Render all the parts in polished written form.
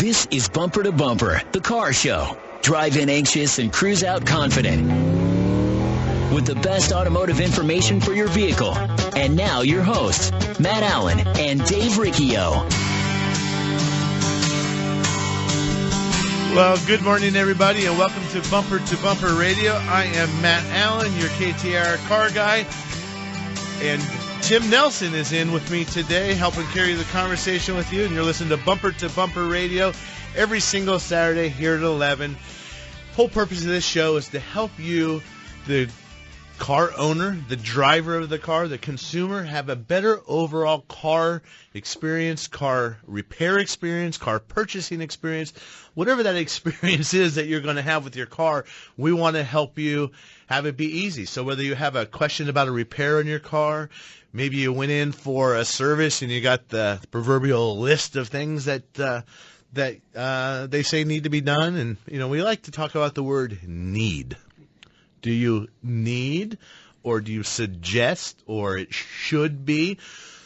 This is Bumper to Bumper, the car show. Drive in anxious and cruise out confident. With the best automotive information for your vehicle. And now your hosts, Matt Allen and Dave Riccio. Well, good morning, everybody, and welcome to Bumper Radio. I am Matt Allen, your KTAR car guy, and Tim Nelson is in with me today, helping carry the conversation with you, and you're listening to Bumper Radio every single Saturday here at 11. Whole purpose of this show is to help you, the car owner, the driver of the car, the consumer, have a better overall car experience, car repair experience, car purchasing experience. Whatever that experience is that you're going to have with your car, we want to help you have it be easy. So whether you have a question about a repair on your car, maybe you went in for a service and you got the proverbial list of things that they say need to be done. And, we like to talk about the word need. Do you need, or do you suggest, or it should be?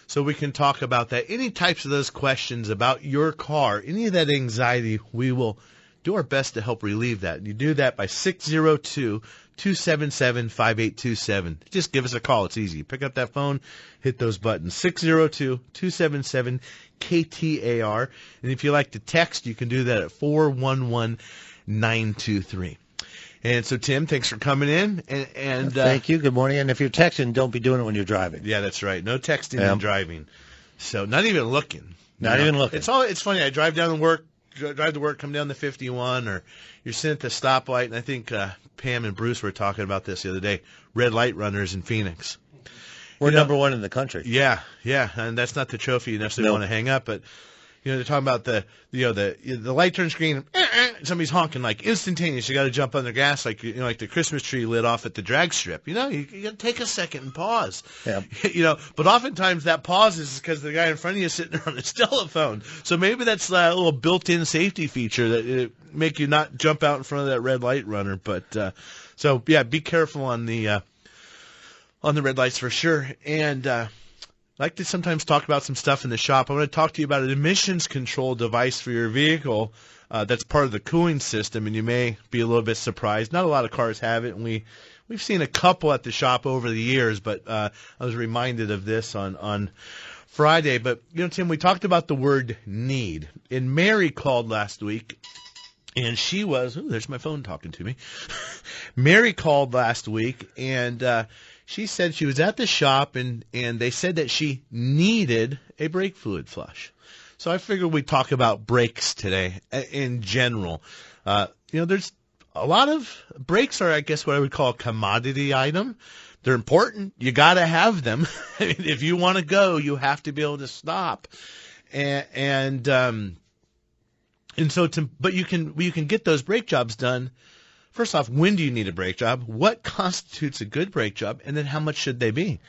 So we can talk about that. Any types of those questions about your car, any of that anxiety, we will do our best to help relieve that. You do that by 602-277-5827. Just give us a call. It's easy. Pick up that phone, hit those buttons, 602-277-KTAR. And if you like to text, you can do that at 411-923. And so, Tim, thanks for coming in. And thank you. Good morning. And if you're texting, don't be doing it when you're driving. Yeah, that's right. No texting and driving. So not even looking. Not even looking. It's funny. I drive to work, come down the 51, or you're sitting at the stoplight, and I think Pam and Bruce were talking about this the other day. Red light runners in Phoenix. We're number one in the country. Yeah, and that's not the trophy you necessarily want to hang up, but they're talking about the light turns green, somebody's honking like instantaneous. You got to jump on the gas like like the Christmas tree lit off at the drag strip. You got to take a second and pause. Yeah. But oftentimes that pause is because the guy in front of you is sitting there on his telephone. So maybe that's a little built-in safety feature that it make you not jump out in front of that red light runner. But so yeah, be careful on the red lights for sure. And I like to sometimes talk about some stuff in the shop. I want to talk to you about an emissions control device for your vehicle that's part of the cooling system, and you may be a little bit surprised. Not a lot of cars have it, and we've seen a couple at the shop over the years, but I was reminded of this on Friday. But, Tim, we talked about the word need, and Mary called last week, and she was – there's my phone talking to me. Mary called last week, and she said she was at the shop, and they said that she needed a brake fluid flush. So I figured we'd talk about brakes today in general. There's a lot of brakes are, I guess, what I would call a commodity item. They're important. You got to have them. I mean, if you want to go, you have to be able to stop. And so but you can get those brake jobs done. First off, when do you need a brake job? What constitutes a good brake job? And then how much should they be?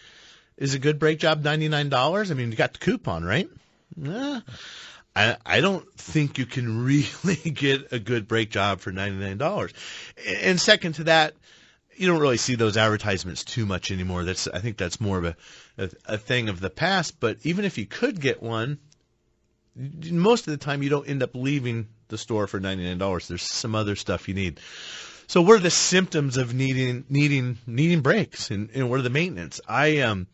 Is a good brake job $99? I mean, you got the coupon, right? I don't think you can really get a good brake job for $99. And second to that, you don't really see those advertisements too much anymore. I think that's more of a thing of the past. But even if you could get one, most of the time you don't end up leaving the store for $99. There's some other stuff you need. So what are the symptoms of needing brakes, and what are the maintenance? I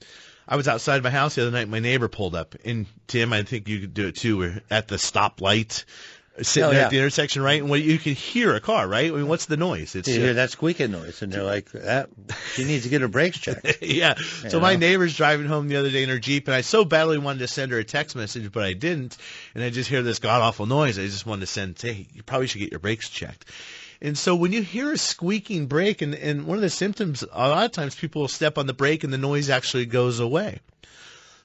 was outside my house the other night. My neighbor pulled up, and Tim, I think you could do it too. We're at the stoplight, sitting there at the intersection, right? And you can hear a car, right? I mean, what's the noise? You hear that squeaking noise, and they're like, she needs to get her brakes checked. Yeah. So my neighbor's driving home the other day in her Jeep, and I so badly wanted to send her a text message, but I didn't. And I just hear this god-awful noise. I just wanted to say, hey, you probably should get your brakes checked. And so when you hear a squeaking brake, and one of the symptoms, a lot of times people will step on the brake and the noise actually goes away.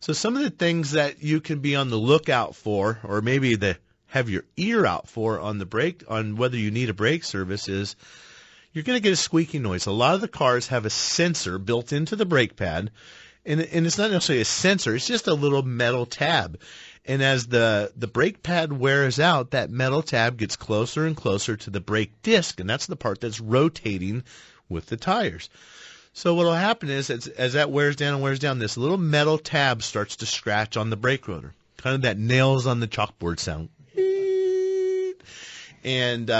So some of the things that you can be on the lookout for, or maybe have your ear out for on the brake, on whether you need a brake service, is you're going to get a squeaking noise. A lot of the cars have a sensor built into the brake pad, and it's not necessarily a sensor. It's just a little metal tab. And as the brake pad wears out, that metal tab gets closer and closer to the brake disc, and that's the part that's rotating with the tires. So what will happen is, as that wears down, this little metal tab starts to scratch on the brake rotor, kind of that nails on the chalkboard sound. and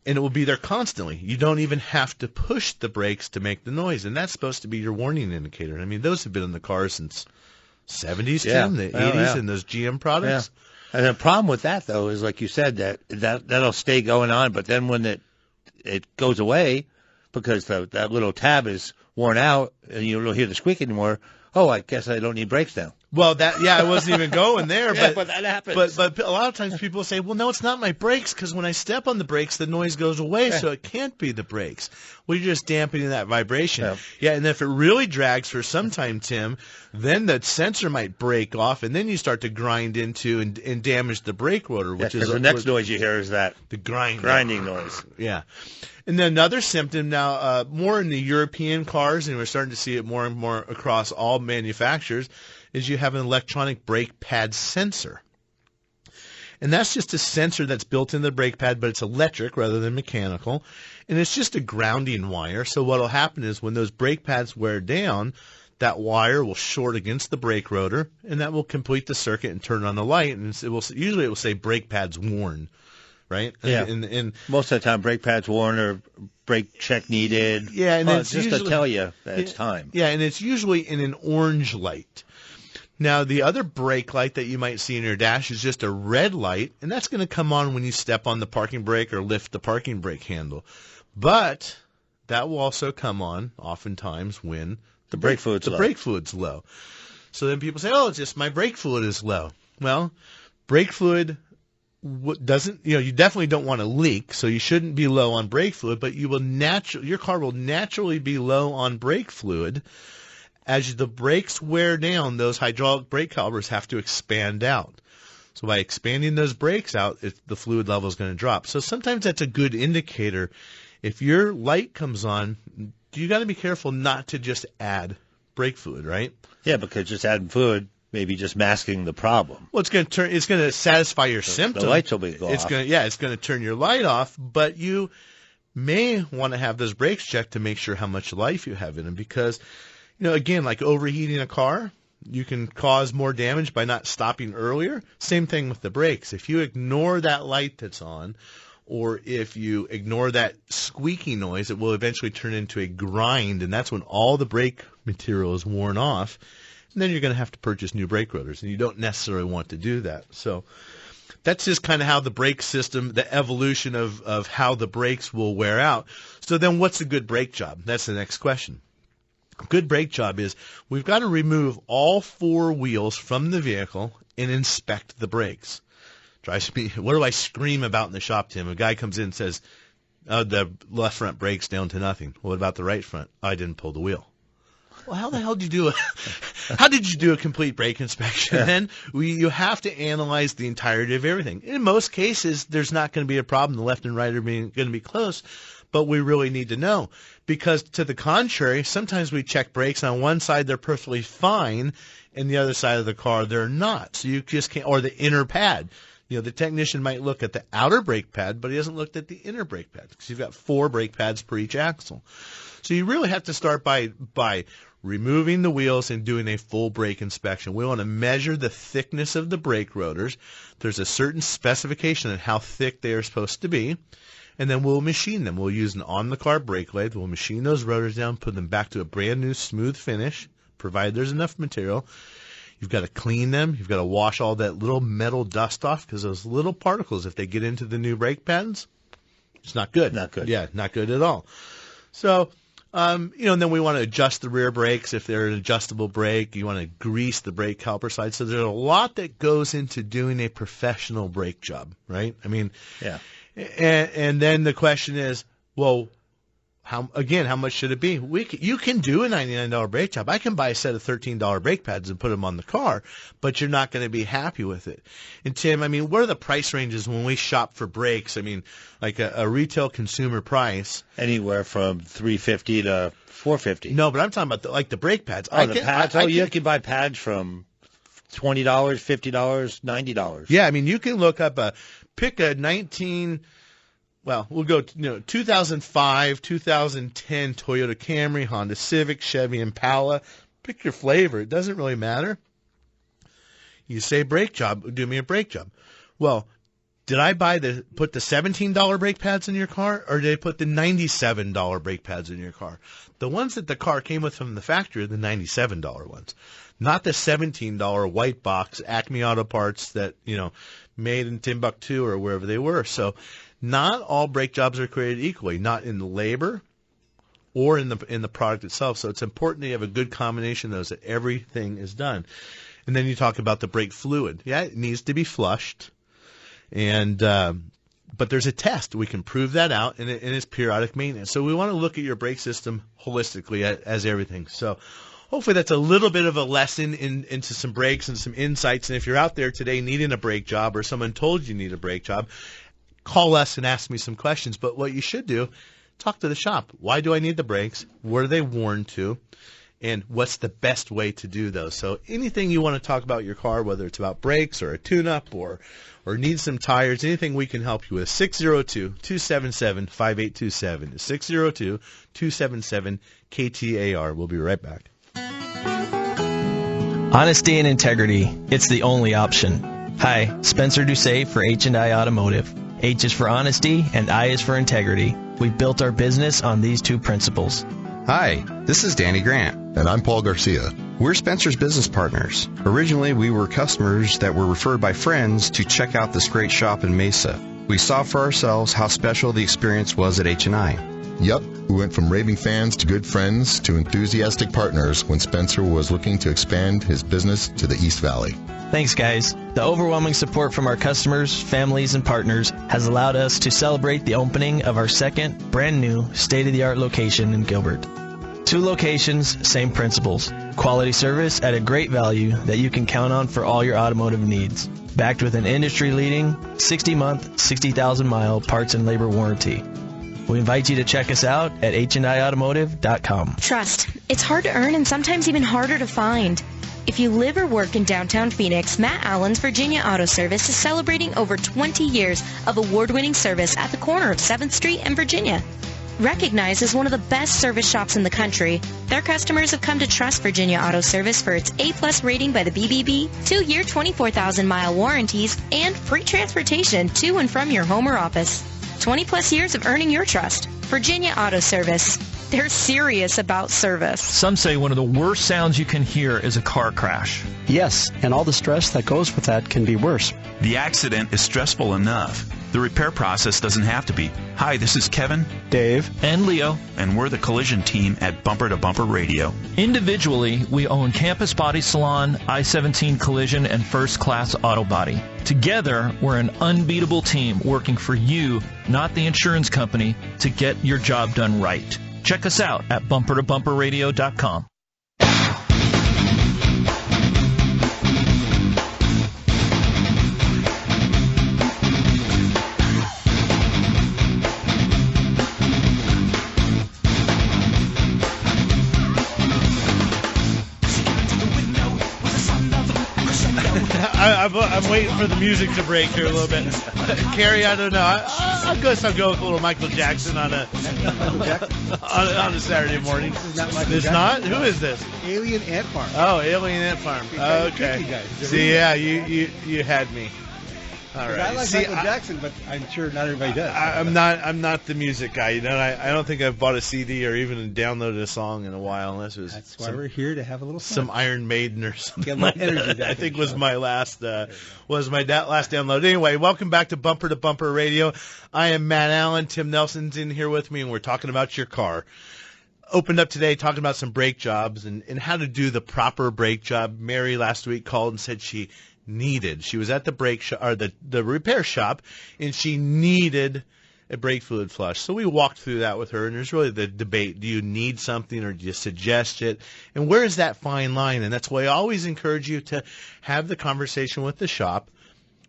it will be there constantly. You don't even have to push the brakes to make the noise, and that's supposed to be your warning indicator. I mean, those have been in the car since 70s, Tim, the 80s, and those GM products. Yeah. And the problem with that, though, is like you said, that'll stay going on, but then when it goes away because that little tab is worn out and you don't hear the squeak anymore, oh, I guess I don't need brakes now. Well, I wasn't even going there. But that happens. But a lot of times people say, well, no, it's not my brakes, because when I step on the brakes, the noise goes away, so it can't be the brakes. Well, you're just dampening that vibration. Yeah, and if it really drags for some time, Tim, then the sensor might break off, and then you start to grind into and damage the brake rotor, which is the next noise you hear is that the grinding noise. Yeah. And then another symptom now, more in the European cars, and we're starting to see it more and more across all manufacturers, is you have an electronic brake pad sensor. And that's just a sensor that's built in the brake pad, but it's electric rather than mechanical. And it's just a grounding wire. So what will happen is when those brake pads wear down, that wire will short against the brake rotor, and that will complete the circuit and turn on the light. And usually it will say brake pads worn, right? Yeah. And most of the time, brake pads worn or brake check needed. Yeah, and it's just usually, to tell you that it's time. Yeah, and it's usually in an orange light. Now, the other brake light that you might see in your dash is just a red light, and that's going to come on when you step on the parking brake or lift the parking brake handle. But that will also come on oftentimes when the brake fluid's low. So then people say, oh, it's just my brake fluid is low. Well, brake fluid doesn't, you definitely don't want to leak, so you shouldn't be low on brake fluid, but your car will naturally be low on brake fluid. As the brakes wear down, those hydraulic brake calipers have to expand out. So by expanding those brakes out, the fluid level is going to drop. So sometimes that's a good indicator. If your light comes on, you got to be careful not to just add brake fluid, right? Yeah, because just adding fluid may be just masking the problem. Well, it's going to satisfy your symptom. The lights will be off. It's going to turn your light off, but you may want to have those brakes checked to make sure how much life you have in them, because again, like overheating a car, you can cause more damage by not stopping earlier. Same thing with the brakes. If you ignore that light that's on, or if you ignore that squeaky noise, it will eventually turn into a grind, and that's when all the brake material is worn off. And then you're going to have to purchase new brake rotors, and you don't necessarily want to do that. So that's just kind of how the brake system, the evolution of how the brakes will wear out. So then what's a good brake job? That's the next question. A good brake job is we've got to remove all four wheels from the vehicle and inspect the brakes. Drives me. What do I scream about in the shop, Tim? A guy comes in and says, oh, the left front brake's down to nothing. What about the right front? Oh, I didn't pull the wheel. Well, how the hell did you do a complete brake inspection? Then you have to analyze the entirety of everything. In most cases, there's not going to be a problem. The left and right are going to be close, but we really need to know, because to the contrary, sometimes we check brakes on one side, they're perfectly fine, and the other side of the car, they're not. So you just can't, or the inner pad. The technician might look at the outer brake pad, but he hasn't looked at the inner brake pad, because you've got 4 brake pads per each axle. So you really have to start by removing the wheels and doing a full brake inspection. We want to measure the thickness of the brake rotors. There's a certain specification on how thick they are supposed to be, and then we'll machine them. We'll use an on-the-car brake lathe. We'll machine those rotors down, put them back to a brand-new smooth finish, provided there's enough material. You've got to clean them. You've got to wash all that little metal dust off, because those little particles, if they get into the new brake pads, it's not good. Not good. Yeah, not good at all. So, and then we want to adjust the rear brakes. If they're an adjustable brake, you want to grease the brake caliper side. So there's a lot that goes into doing a professional brake job, right? I mean, yeah. And then the question is, well, how much should it be? You can do a $99 brake job. I can buy a set of $13 brake pads and put them on the car, but you're not going to be happy with it. And Tim, I mean, what are the price ranges when we shop for brakes? I mean, like a retail consumer price. Anywhere from $350 to $450. No, but I'm talking about the brake pads. Oh, the pads? You can buy pads from $20, $50, $90. Yeah, I mean, you can look up pick a 2005, 2010 Toyota Camry, Honda Civic, Chevy Impala. Pick your flavor. It doesn't really matter. You say brake job, do me a brake job. Well, Did I put the $17 brake pads in your car, or did I put the $97 brake pads in your car? The ones that the car came with from the factory are the $97 ones, not the $17 white box Acme Auto Parts that, made in Timbuktu or wherever they were. So not all brake jobs are created equally, not in the labor or in the product itself. So it's important that you have a good combination of those, that everything is done. And then you talk about the brake fluid. Yeah, it needs to be flushed. And but there's a test. We can prove that out, and it's periodic maintenance. So we want to look at your brake system holistically as everything. So hopefully that's a little bit of a lesson into some brakes and some insights. And if you're out there today needing a brake job, or someone told you need a brake job, call us and ask me some questions. But what you should do, talk to the shop. Why do I need the brakes? What are they worn to? And what's the best way to do those? So anything you want to talk about your car, whether it's about brakes or a tune-up or need some tires, anything we can help you with, 602-277-5827. 602-277-KTAR. We'll be right back. Honesty and integrity, it's the only option. Hi, Spencer Doucet for H&I Automotive. H is for honesty and I is for integrity. We built our business on these two principles. Hi, this is Danny Grant. And I'm Paul Garcia. We're Spencer's business partners. Originally, we were customers that were referred by friends to check out this great shop in Mesa. We saw for ourselves how special the experience was at H&I. Yep, we went from raving fans to good friends to enthusiastic partners when Spencer was looking to expand his business to the East Valley. Thanks, guys. The overwhelming support from our customers, families, and partners has allowed us to celebrate the opening of our second, brand new, state-of-the-art location in Gilbert. 2 locations, same principles. Quality service at a great value that you can count on for all your automotive needs. Backed with an industry-leading 60-month, 60,000-mile parts and labor warranty. We invite you to check us out at HandIAutomotive.com. Trust. It's hard to earn and sometimes even harder to find. If you live or work in downtown Phoenix, Matt Allen's Virginia Auto Service is celebrating over 20 years of award-winning service at the corner of 7th Street and Virginia. Recognized as one of the best service shops in the country, their customers have come to trust Virginia Auto Service for its A-plus rating by the BBB, 2-year 24,000-mile warranties, and free transportation to and from your home or office. 20-plus years of earning your trust. Virginia Auto Service. They're serious about service. Some say one of the worst sounds you can hear is a car crash. Yes, and all the stress that goes with that can be worse. The accident is stressful enough. The repair process doesn't have to be. Hi, this is Kevin, Dave, and Leo, and we're the collision team at Bumper to Bumper Radio. Individually, we own Campus Body Salon, I-17 Collision, and First Class Auto Body. Together, we're an unbeatable team working for you, not the insurance company, to get your job done right. Check us out at bumpertobumperradio.com. I'm waiting for the music to break here a little bit. Carrie, I don't know. I guess I'll go with a little Michael Jackson on a Saturday morning. It's not? Who is this? Alien Ant Farm. Oh, Alien Ant Farm. Okay. See, yeah, you had me. All right. I like Michael Jackson, but I'm sure not everybody does. I'm not the music guy. You know, I don't think I've bought a CD or even downloaded a song in a while, unless it was. That's why we're here, to have a little fun. Some Iron Maiden or something. Get like energy I think was my last download. Anyway, welcome back to Bumper Radio. I am Matt Allen. Tim Nelson's in here with me, and we're talking about your car. Opened up today talking about some brake jobs and how to do the proper brake job. Mary last week called and said she was at the brake shop or the repair shop, and she needed a brake fluid flush. So we walked through that with her, and there's really the debate: do you need something or do you suggest it? And where is that fine line? And that's why I always encourage you to have the conversation with the shop,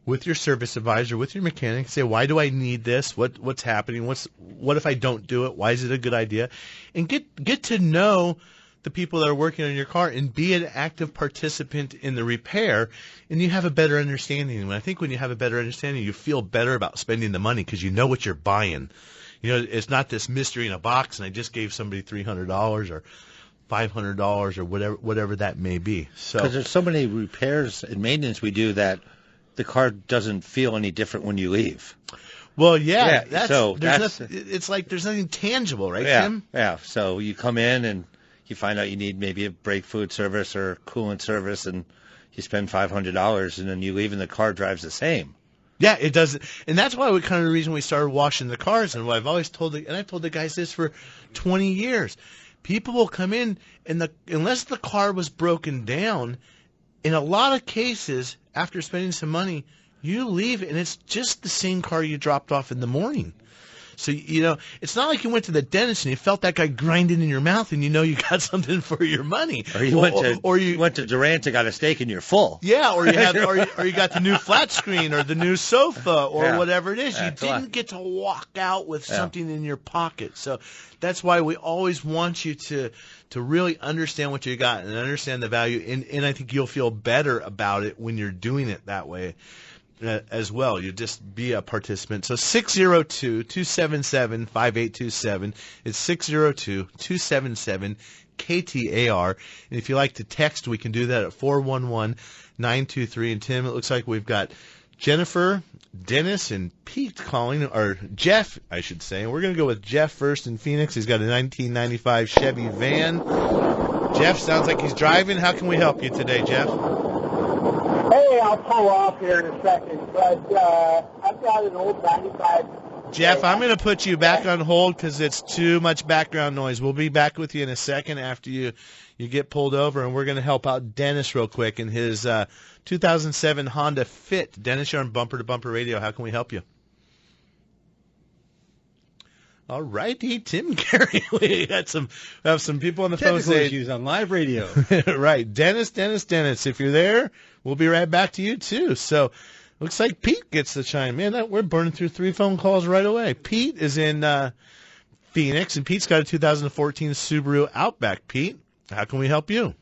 with your service advisor, with your mechanic. Say, why do I need this? What's happening? What if I don't do it? Why is it a good idea? And get to know the people that are working on your car and be an active participant in the repair, and you have a better understanding. And I think when you have a better understanding, you feel better about spending the money because you know what you're buying. You know, it's not this mystery in a box, and I just gave somebody $300 or $500 or whatever that may be. So because there's so many repairs and maintenance we do that the car doesn't feel any different when you leave. Well, yeah. It's like there's nothing tangible, right, yeah, Tim? Yeah. So you come in and you find out you need maybe a brake fluid service or coolant service, and you spend $500, and then you leave and the car drives the same. Yeah, it does, and that's why kind of the reason we started washing the cars. And what I've always told, and I've told the guys this for 20 years, people will come in and unless the car was broken down, in a lot of cases, after spending some money, you leave and it's just the same car you dropped off in the morning. So, it's not like you went to the dentist and you felt that guy grinding in your mouth and you got something for your money. Or you went to Durant and got a steak and you're full. Yeah, or you got the new flat screen or the new sofa or whatever it is. You didn't get to walk out with something in your pocket. So that's why we always want you to really understand what you got and understand the value. And I think you'll feel better about it when you're doing it that way. As well. You just be a participant. So 602-277-5827. It's 602-277-KTAR. And if you like to text, we can do that at 411-923. And Tim, it looks like we've got Jennifer, Dennis, and Pete calling, or Jeff, I should say. And we're going to go with Jeff first in Phoenix. He's got a 1995 Chevy van. Jeff, sounds like he's driving. How can we help you today, Jeff? Hey, I'll pull off here in a second, but I've got an old 95. Jeff, I'm going to put you back on hold because it's too much background noise. We'll be back with you in a second after you get pulled over, and we're going to help out Dennis real quick in his 2007 Honda Fit. Dennis, you're on Bumper to Bumper Radio. How can we help you? All righty, Tim Gary. We have some people on the phone saying issues on live radio. Right, Dennis. If you're there, we'll be right back to you too. So, looks like Pete gets the chime in. We're burning through 3 phone calls right away. Pete is in Phoenix, and Pete's got a 2014 Subaru Outback. Pete, how can we help you?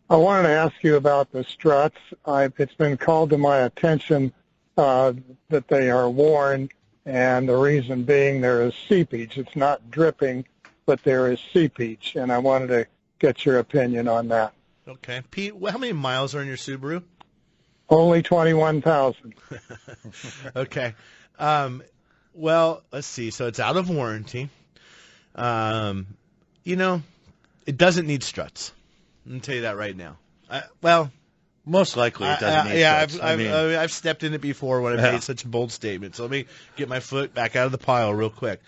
I wanted to ask you about the struts. It's been called to my attention that they are worn. And the reason being there is seepage. It's not dripping, but there is seepage, and I wanted to get your opinion on that. Okay. Pete, how many miles are in your Subaru? Only 21,000. Okay. Well, let's see. So it's out of warranty. It doesn't need struts. I'm going to tell you that right now. Most likely it doesn't need struts. I've stepped in it before when I made such a bold statement. So let me get my foot back out of the pile real quick.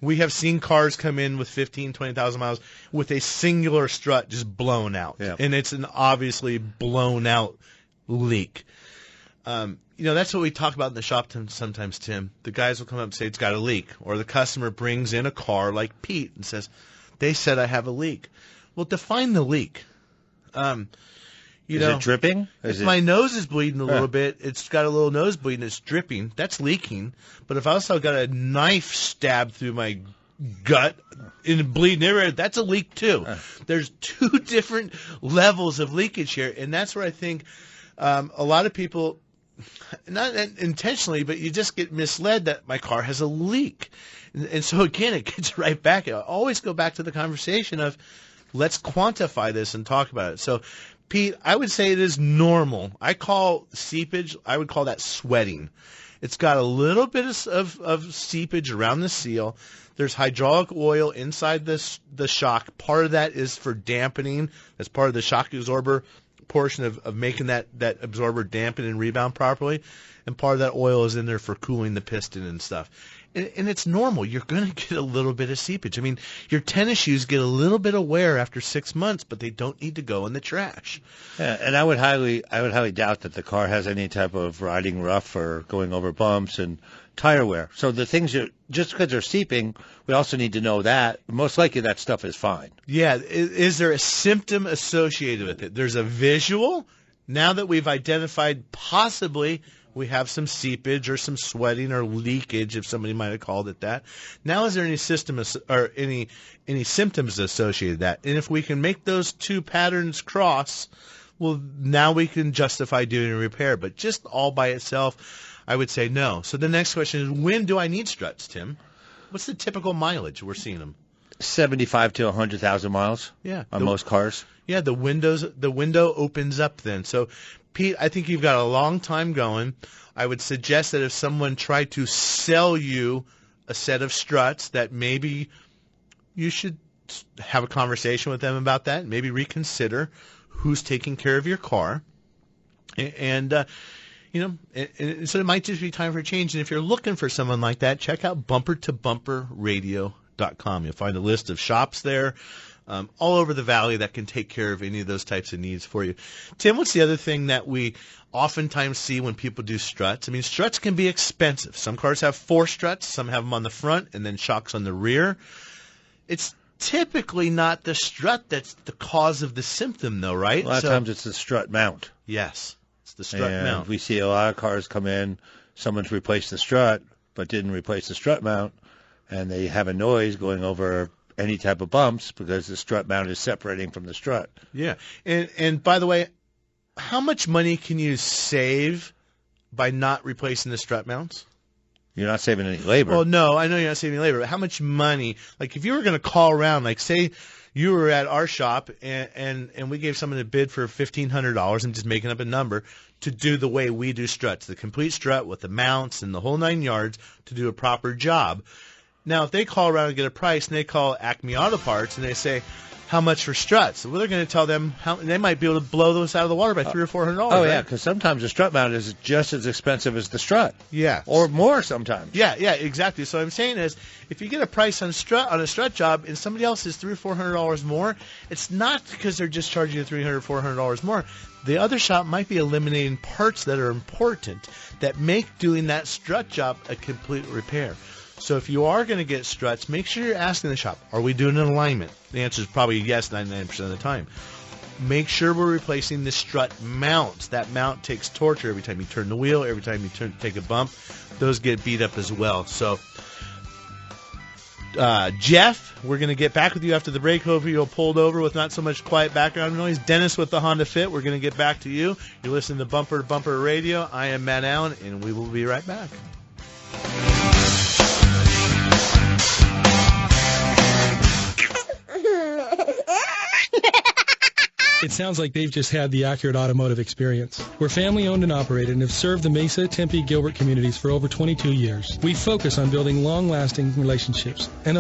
We have seen cars come in with 15, 20,000 miles with a singular strut just blown out. Yeah. And it's an obviously blown out leak. That's what we talk about in the shop sometimes, Tim. The guys will come up and say it's got a leak. Or the customer brings in a car like Pete and says, they said I have a leak. Well, define the leak. Is it dripping? My nose is bleeding a little bit. It's got a little nosebleed and it's dripping. That's leaking. But if I also got a knife stabbed through my gut and bleeding everywhere, that's a leak too. There's 2 different levels of leakage here, and that's where I think a lot of people, not intentionally, but you just get misled that my car has a leak. And so again, it gets right back. I always go back to the conversation of let's quantify this and talk about it. So Pete, I would say it is normal. I call seepage, I would call that sweating. It's got a little bit of seepage around the seal. There's hydraulic oil inside the shock. Part of that is for dampening. That's part of the shock absorber portion of making that absorber dampen and rebound properly. And part of that oil is in there for cooling the piston and stuff. And it's normal. You're going to get a little bit of seepage. I mean, your tennis shoes get a little bit of wear after 6 months, but they don't need to go in the trash. Yeah, and I would highly doubt that the car has any type of riding rough or going over bumps and tire wear. So the things just because they're seeping, we also need to know that. Most likely that stuff is fine. Yeah. Is there a symptom associated with it? There's a visual. Now that we've identified possibly we have some seepage or some sweating or leakage, if somebody might have called it that. Now, is there any symptoms associated with that? And if we can make those 2 patterns cross, well, now we can justify doing a repair. But just all by itself, I would say no. So the next question is, when do I need struts, Tim? What's the typical mileage we're seeing them? 75 to 100,000 miles. Yeah, on most cars. Yeah, the window opens up then. So, Pete, I think you've got a long time going. I would suggest that if someone tried to sell you a set of struts, that maybe you should have a conversation with them about that. Maybe reconsider who's taking care of your car, and so it might just be time for a change. And if you're looking for someone like that, check out bumpertobumperradio.com. You'll find a list of shops there all over the valley that can take care of any of those types of needs for you. Tim, what's the other thing that we oftentimes see when people do struts? I mean, struts can be expensive. Some cars have 4 struts, some have them on the front and then shocks on the rear. It's typically not the strut that's the cause of the symptom, though, right? A lot of times it's the strut mount. Yes, it's the strut mount. We see a lot of cars come in, someone's replaced the strut but didn't replace the strut mount, and they have a noise going over any type of bumps because the strut mount is separating from the strut. Yeah. And by the way, how much money can you save by not replacing the strut mounts? You're not saving any labor. Well, no, I know you're not saving labor, but how much money? Like if you were going to call around, like say you were at our shop and we gave someone a bid for $1,500, I'm just making up a number, to do the way we do struts, the complete strut with the mounts and the whole 9 yards to do a proper job. Now, if they call around and get a price, and they call Acme Auto Parts, and they say, how much for struts? Well, they're going to tell them they might be able to blow those out of the water by $300 or $400. Oh, right? Yeah, because sometimes the strut mount is just as expensive as the strut. Yeah. Or more sometimes. Yeah, exactly. So what I'm saying is, if you get a price on a strut job and somebody else is $300 or $400 more, it's not because they're just charging you $300 or $400 more. The other shop might be eliminating parts that are important that make doing that strut job a complete repair. So if you are going to get struts, make sure you're asking the shop, are we doing an alignment? The answer is probably yes 99% of the time. Make sure we're replacing the strut mounts. That mount takes torture every time you turn the wheel, every time you take a bump. Those get beat up as well. So, Jeff, we're going to get back with you after the break. Hopefully you'll pulled over with not so much quiet background noise. Dennis with the Honda Fit, we're going to get back to you. You're listening to Bumper to Bumper Radio. I am Matt Allen, and we will be right back. It sounds like they've just had the accurate automotive experience. We're family-owned and operated and have served the Mesa, Tempe, Gilbert communities for over 22 years. We focus on building long-lasting relationships and,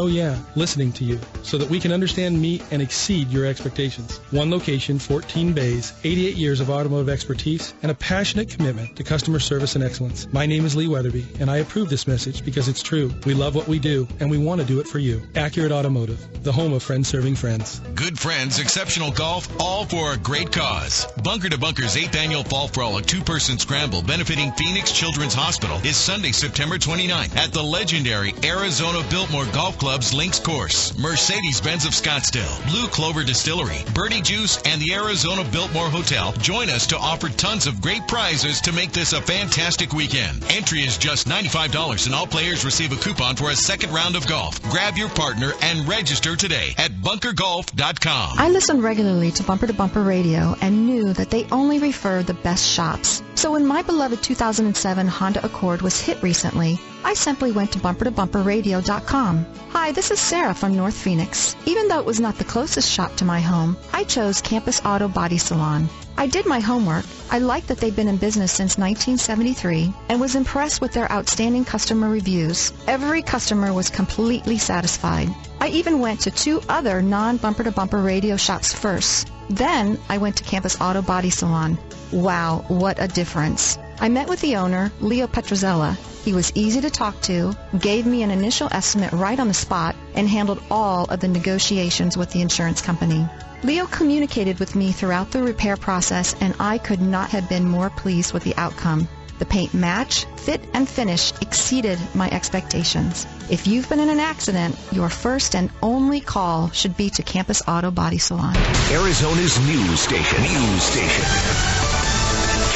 listening to you so that we can understand, meet, and exceed your expectations. One location, 14 bays, 88 years of automotive expertise, and a passionate commitment to customer service and excellence. My name is Lee Weatherby, and I approve this message because it's true. We love what we do, and we want to do it for you. Accurate Automotive, the home of friends serving friends. Good friends, exceptional golf, all for a great cause. Bunker to Bunker's 8th annual Fall Frolic 2-person scramble benefiting Phoenix Children's Hospital is Sunday, September 29th at the legendary Arizona Biltmore Golf Club's Links Course. Mercedes-Benz of Scottsdale, Blue Clover Distillery, Birdie Juice, and the Arizona Biltmore Hotel join us to offer tons of great prizes to make this a fantastic weekend. Entry is just $95 and all players receive a coupon for a second round of golf. Grab your partner and register today at bunkergolf.com. I listen regularly to Bumper Radio and knew that they only refer the best shops. So when my beloved 2007 Honda Accord was hit recently, I simply went to bumpertobumperradio.com. Hi, this is Sarah from North Phoenix. Even though it was not the closest shop to my home, I chose Campus Auto Body Salon. I did my homework. I liked that they've been in business since 1973 and was impressed with their outstanding customer reviews. Every customer was completely satisfied. I even went to 2 other non-Bumper to Bumper radio shops first. Then I went to Campus Auto Body Salon. Wow, what a difference. I met with the owner, Leo Petrozella. He was easy to talk to, gave me an initial estimate right on the spot, and handled all of the negotiations with the insurance company. Leo communicated with me throughout the repair process, and I could not have been more pleased with the outcome. The paint match, fit, and finish exceeded my expectations. If you've been in an accident, your first and only call should be to Campus Auto Body Salon. Arizona's news station.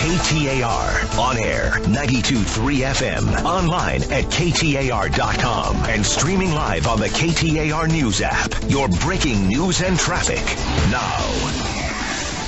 KTAR. On air, 92.3 FM. Online at KTAR.com. And streaming live on the KTAR News app. Your breaking news and traffic. Now.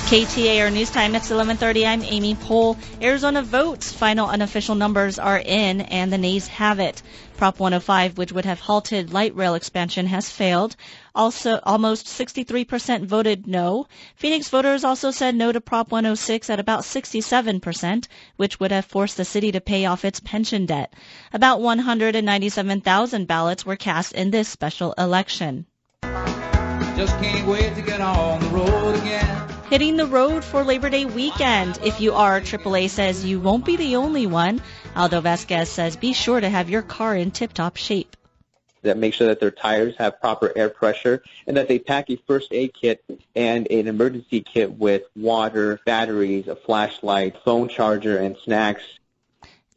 KTAR News Time, it's 11:30. I'm Amy Pohl. Arizona votes. Final unofficial numbers are in, and the nays have it. Prop 105, which would have halted light rail expansion, has failed. Also, almost 63% voted no. Phoenix voters also said no to Prop 106 at about 67%, which would have forced the city to pay off its pension debt. About 197,000 ballots were cast in this special election. Just can't wait to get on the road again. Hitting the road for Labor Day weekend. If you are, AAA says you won't be the only one. Aldo Vasquez says be sure to have your car in tip-top shape. That make sure that their tires have proper air pressure and that they pack a first aid kit and an emergency kit with water, batteries, a flashlight, phone charger, and snacks.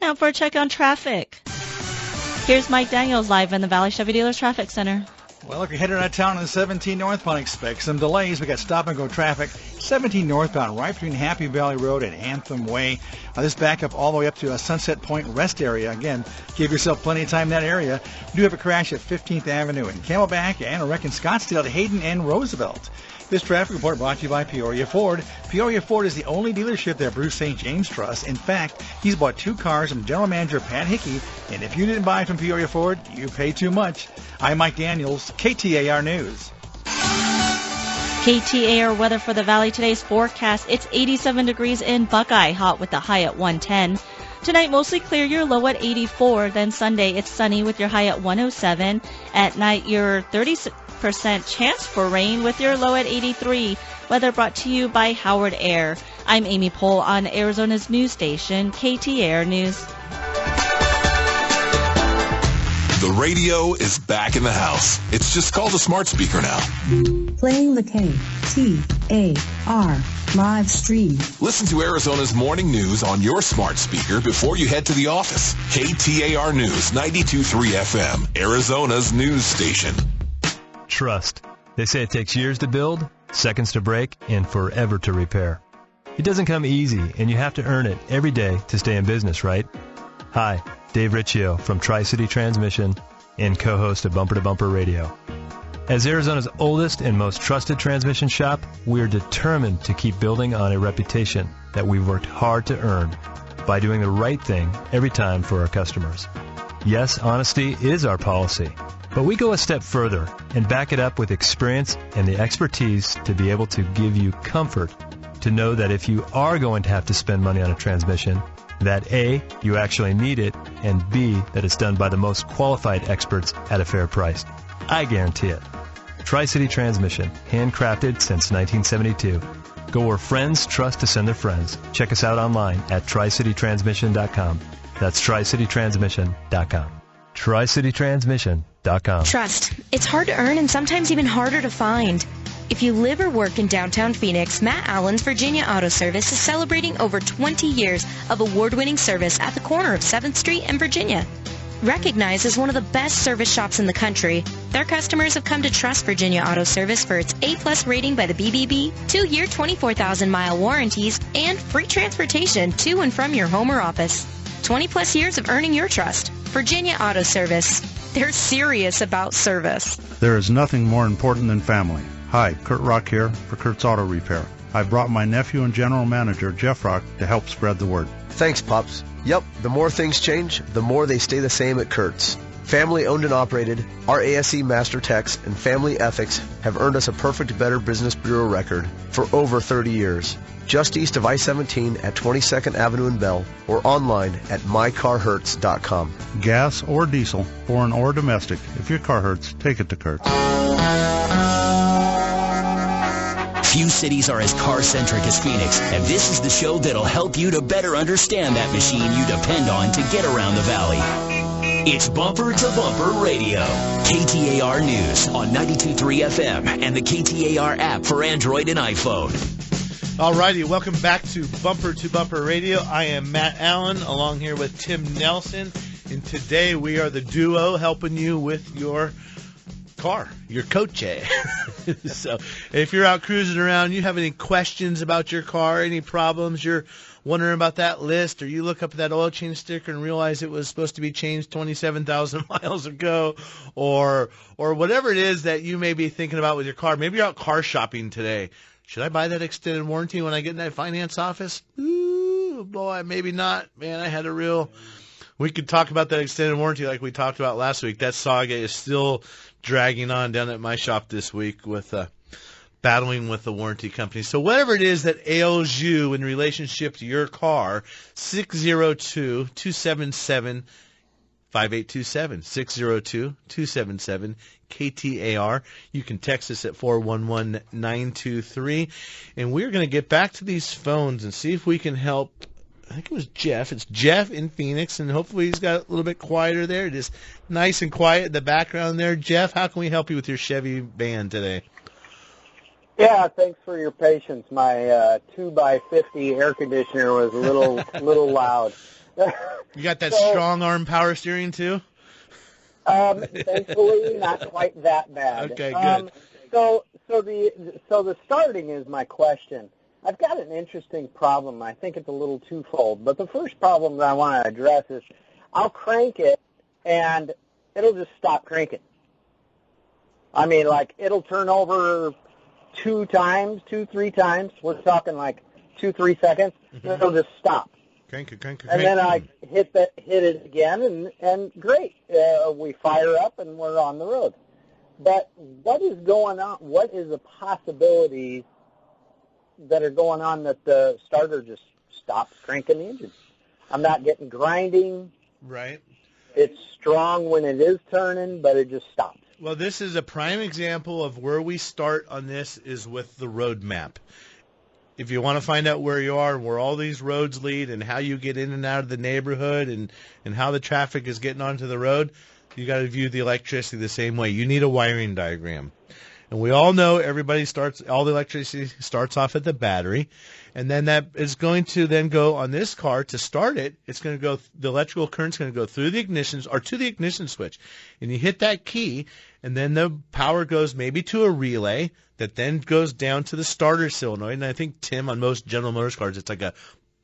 Now for a check on traffic. Here's Mike Daniels live in the Valley Chevy Dealers Traffic Center. Well, if you're headed out of town on the 17 northbound, expect some delays. We got stop-and-go traffic. 17 northbound, right between Happy Valley Road and Anthem Way. This backup all the way up to Sunset Point Rest Area. Again, give yourself plenty of time in that area. We do have a crash at 15th Avenue in Camelback and a wreck in Scottsdale at Hayden and Roosevelt. This traffic report brought to you by Peoria Ford. Peoria Ford is the only dealership that Bruce St. James trusts. In fact, he's bought 2 cars from General Manager Pat Hickey, and if you didn't buy from Peoria Ford, you pay too much. I'm Mike Daniels, KTAR News. KTAR weather for the Valley. Today's forecast, it's 87 degrees in Buckeye, hot with the high at 110. Tonight, mostly clear, your low at 84. Then Sunday, it's sunny with your high at 107. At night, your 30% chance for rain with your low at 83. Weather brought to you by Howard Air. I'm Amy Pohl on Arizona's news station, KTAR News. The radio is back in the house. It's just called a smart speaker now. Playing the KTAR live stream. Listen to Arizona's morning news on your smart speaker before you head to the office. KTAR News 92.3 FM, Arizona's news station. Trust. They say it takes years to build, seconds to break, and forever to repair. It doesn't come easy, and you have to earn it every day to stay in business, right? Hi, Dave Riccio from Tri-City Transmission and co-host of Bumper to Bumper Radio. As Arizona's oldest and most trusted transmission shop, we are determined to keep building on a reputation that we've worked hard to earn by doing the right thing every time for our customers. Yes, honesty is our policy, but we go a step further and back it up with experience and the expertise to be able to give you comfort to know that if you are going to have to spend money on a transmission, that A, you actually need it, and B, that it's done by the most qualified experts at a fair price. I guarantee it. Tri-City Transmission, handcrafted since 1972. Go where friends trust to send their friends. Check us out online at tricitytransmission.com. That's tricitytransmission.com. tricitytransmission.com. Trust. It's hard to earn and sometimes even harder to find. If you live or work in downtown Phoenix, Matt Allen's Virginia Auto Service is celebrating over 20 years of award-winning service at the corner of 7th Street and Virginia. Recognized as one of the best service shops in the country, their customers have come to trust Virginia Auto Service for its A-plus rating by the BBB, 2-year 24,000-mile warranties, and free transportation to and from your home or office. 20-plus years of earning your trust. Virginia Auto Service. They're serious about service. There is nothing more important than family. Hi, Kurt Rock here for Kurt's Auto Repair. I brought my nephew and general manager, Jeff Rock, to help spread the word. Thanks, Pops. Yep, the more things change, the more they stay the same at Kurt's. Family owned and operated, our ASE Master Techs and family ethics have earned us a perfect Better Business Bureau record for over 30 years. Just east of I-17 at 22nd Avenue in Bell or online at mycarhurts.com. Gas or diesel, foreign or domestic, if your car hurts, take it to Kurt's. Few cities are as car-centric as Phoenix, and this is the show that'll help you to better understand that machine you depend on to get around the valley. It's Bumper to Bumper Radio. KTAR News on 92.3 FM and the KTAR app for Android and iPhone. Alrighty, welcome back to Bumper Radio. I am Matt Allen, along here with Tim Nelson, and today we are the duo helping you with your car, your coche. So if you're out cruising around, you have any questions about your car, any problems, you're wondering about that list, or you look up at that oil change sticker and realize it was supposed to be changed 27,000 miles ago, or whatever it is that you may be thinking about with your car. Maybe you're out car shopping today. Should I buy that extended warranty when I get in that finance office? Ooh, boy, maybe not. Man, I had a real... We could talk about that extended warranty like we talked about last week. That saga is still dragging on down at my shop this week with battling with the warranty company. So whatever it is that ails you in relationship to your car, 602-277-5827, 602-277 KTAR. You can text us at 411-923. And we're going to get back to these phones and see if we can help. I think it was Jeff. It's Jeff in Phoenix, and hopefully he's got a little bit quieter there. Just nice and quiet in the background there. Jeff, how can we help you with your Chevy van today? Yeah, thanks for your patience. My 2x50 air conditioner was a little loud. You got that strong arm power steering too? Thankfully, not quite that bad. Okay, good. So the starting is my question. I've got an interesting problem. I think it's a little twofold. But the first problem that I want to address is I'll crank it, and it'll just stop cranking. I mean, like, it'll turn over 2, 3 times. We're talking like 2-3 seconds. Mm-hmm. It'll just stop. Crank it. And then I hit it again, and great. We fire up, and we're on the road. But what is going on? What is the possibilities that are going on that the starter just stops cranking the engine? I'm not getting grinding. Right. It's strong when it is turning, but it just stops. Well, this is a prime example of where we start on this is with the road map. If you want to find out where you are and where all these roads lead and how you get in and out of the neighborhood and how the traffic is getting onto the road, you got to view the electricity the same way. You need a wiring diagram. And we all know all the electricity starts off at the battery, and then that is going to then go on this car to start it. It's going to go, the electrical current's going to go through the ignition or to the ignition switch, and you hit that key, and then the power goes maybe to a relay that then goes down to the starter solenoid. And I think, Tim, on most General Motors cars, it's like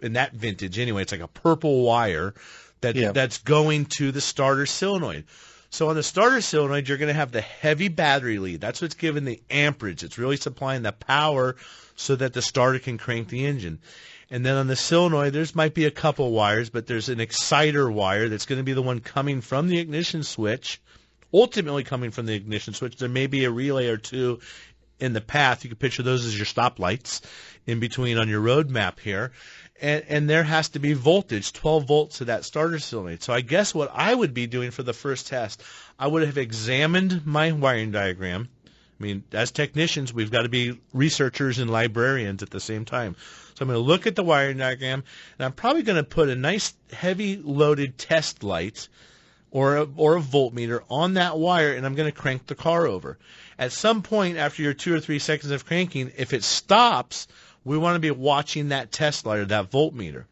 in that vintage anyway, it's like a purple wire that's going to the starter solenoid. So on the starter solenoid, you're going to have the heavy battery lead. That's what's giving the amperage. It's really supplying the power so that the starter can crank the engine. And then on the solenoid, might be a couple wires, but there's an exciter wire that's going to be the one coming from the ignition switch, ultimately coming from the ignition switch. There may be a relay or two in the path. You can picture those as your stoplights in between on your road map here. And there has to be voltage, 12 volts to that starter solenoid. So I guess what I would be doing for the first test, I would have examined my wiring diagram. I mean, as technicians, we've got to be researchers and librarians at the same time. So I'm going to look at the wiring diagram, and I'm probably going to put a nice heavy loaded test light or a voltmeter on that wire, and I'm going to crank the car over. At some point after your 2 or 3 seconds of cranking, if it stops, we want to be watching that test light or that voltmeter.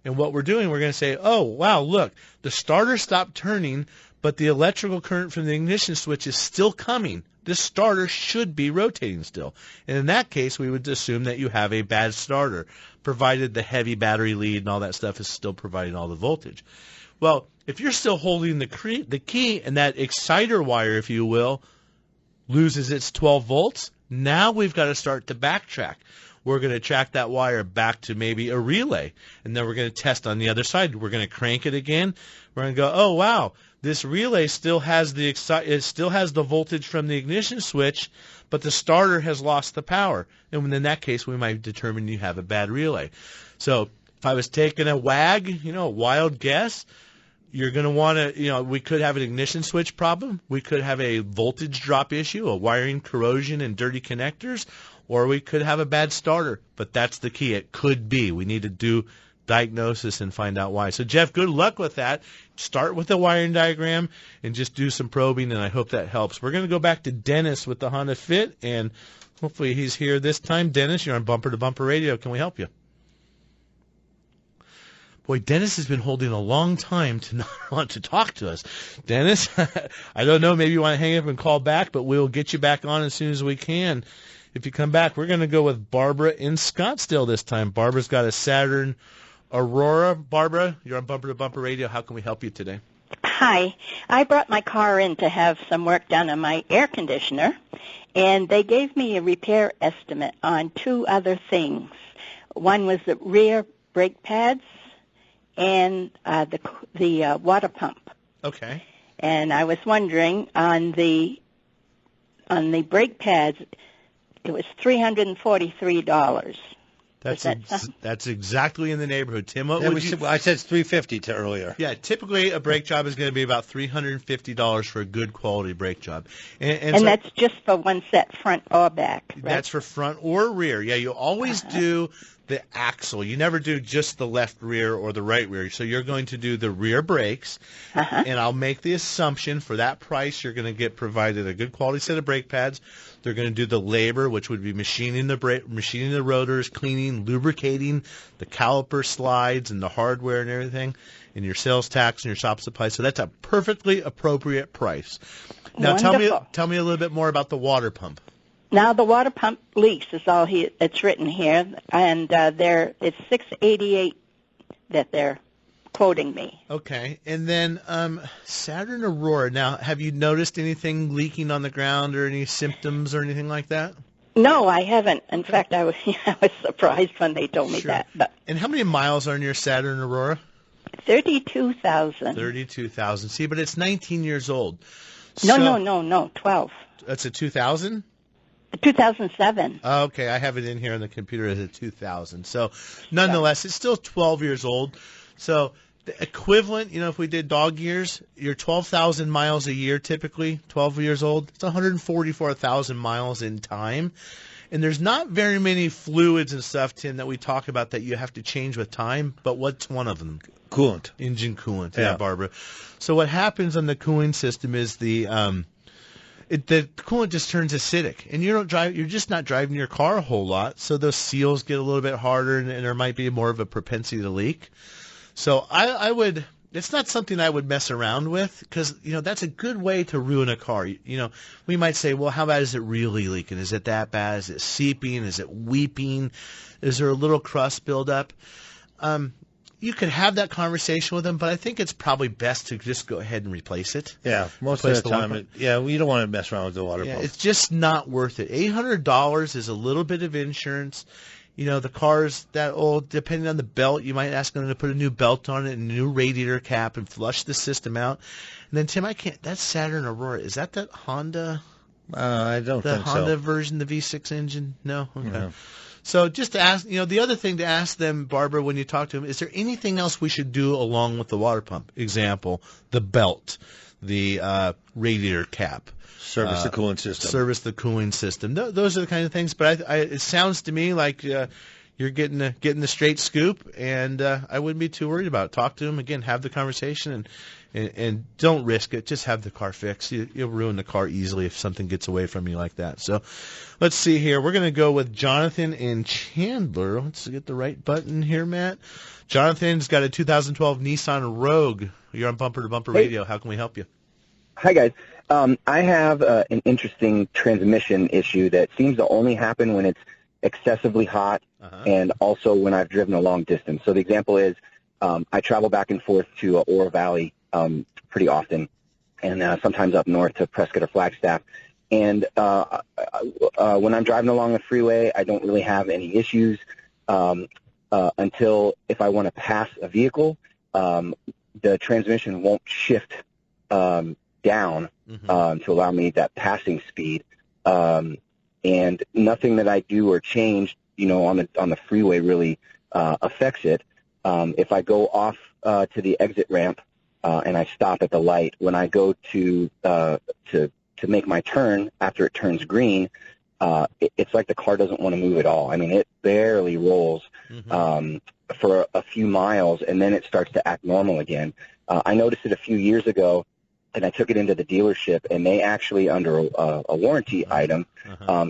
And what we're doing, we're going to say, oh, wow, look, the starter stopped turning, but the electrical current from the ignition switch is still coming. This starter should be rotating still. And in that case, we would assume that you have a bad starter, provided the heavy battery lead and all that stuff is still providing all the voltage. Well, if you're still holding the key and that exciter wire, if you will, loses its 12 volts, now we've got to start to backtrack. We're going to track that wire back to maybe a relay, and then we're going to test on the other side. We're going to crank it again. We're going to go, oh, wow, this relay still has the voltage from the ignition switch, but the starter has lost the power. And in that case, we might determine you have a bad relay. So if I was taking a wag, a wild guess, you're going to want to, we could have an ignition switch problem. We could have a voltage drop issue, a wiring corrosion and dirty connectors, or we could have a bad starter. But that's the key. It could be. We need to do diagnosis and find out why. So, Jeff, good luck with that. Start with the wiring diagram and just do some probing, and I hope that helps. We're going to go back to Dennis with the Honda Fit, and hopefully he's here this time. Dennis, you're on Bumper to Bumper Radio. Can we help you? Boy, Dennis has been holding a long time to not want to talk to us. Dennis, I don't know, maybe you want to hang up and call back, but we'll get you back on as soon as we can. If you come back, we're going to go with Barbara in Scottsdale this time. Barbara's got a Saturn Aurora. Barbara, you're on Bumper to Bumper Radio. How can we help you today? Hi. I brought my car in to have some work done on my air conditioner, and they gave me a repair estimate on two other things. One was the rear brake pads and the water pump. Okay. And I was wondering, on the brake pads, it was $343. That's exactly in the neighborhood. Tim, what Yeah, would you... I said $350 to earlier. Yeah, typically a brake job is going to be about $350 for a good quality brake job. And so, that's just for one set, front or back, right? That's for front or rear. Yeah, you always do the axle. You never do just the left rear or the right rear. So you're going to do the rear brakes, and I'll make the assumption for that price you're going to get provided a good quality set of brake pads. They're going to do the labor, which would be machining the rotors, cleaning, lubricating the caliper slides and the hardware and everything, and your sales tax and your shop supplies. So that's a perfectly appropriate price. Now tell me a little bit more about the water pump. Now the water pump leaks is all it's written here, and it's $688 that they're quoting me. Okay, and then Saturn Aurora. Now, have you noticed anything leaking on the ground or any symptoms or anything like that? No, I haven't. In fact, I was surprised when they told me that. But and how many miles are in your Saturn Aurora? 32,000. 32,000. See, but it's 19 years old. No, 12. That's a 2000? 2007. Okay, I have it in here on the computer as a 2000. So, nonetheless, it's still 12 years old. So, the equivalent, if we did dog years, you're 12,000 miles a year typically, 12 years old. It's 144,000 miles in time. And there's not very many fluids and stuff, Tim, that we talk about that you have to change with time. But what's one of them? Coolant. Engine coolant, yeah, Barbara. So what happens on the cooling system is the coolant just turns acidic, and you're just not driving your car a whole lot, so those seals get a little bit harder, and there might be more of a propensity to leak. So it's not something I would mess around with, because that's a good way to ruin a car. We might say, well, how bad is it really leaking? Is it that bad? Is it seeping? Is it weeping? Is there a little crust buildup? You could have that conversation with them, but I think it's probably best to just go ahead and replace it. Yeah, most of the time, you don't want to mess around with the water pump. It's just not worth it. $800 is a little bit of insurance. The car's that old, depending on the belt, you might ask them to put a new belt on it and a new radiator cap and flush the system out. And then, Tim, that's Saturn Aurora. Is that Honda? I don't think so. The Honda version, the V6 engine? No? Okay. No. So just to ask, the other thing to ask them, Barbara, when you talk to them, is there anything else we should do along with the water pump? Example, the belt, the radiator cap. Service the cooling system. Service the cooling system. Those are the kind of things. But it sounds to me like you're getting the straight scoop, and I wouldn't be too worried about it. Talk to them again, have the conversation, and don't risk it. Just have the car fixed. You'll ruin the car easily if something gets away from you like that. So let's see here. We're going to go with Jonathan and Chandler. Let's get the right button here, Matt. Jonathan's got a 2012 Nissan Rogue. You're on Bumper to Bumper Radio. How can we help you? Hi, guys. I have an interesting transmission issue that seems to only happen when it's excessively hot and also when I've driven a long distance. So the example is I travel back and forth to Oro Valley pretty often, and sometimes up north to Prescott or Flagstaff. And when I'm driving along the freeway, I don't really have any issues until if I want to pass a vehicle, the transmission won't shift down to allow me that passing speed, and nothing that I do or change, on the freeway really affects it. If I go off to the exit ramp and I stop at the light, when I go to make my turn after it turns green, it's like the car doesn't want to move at all. I mean, it barely rolls for a few miles, and then it starts to act normal again. I noticed it a few years ago, and I took it into the dealership, and they actually, under a warranty item,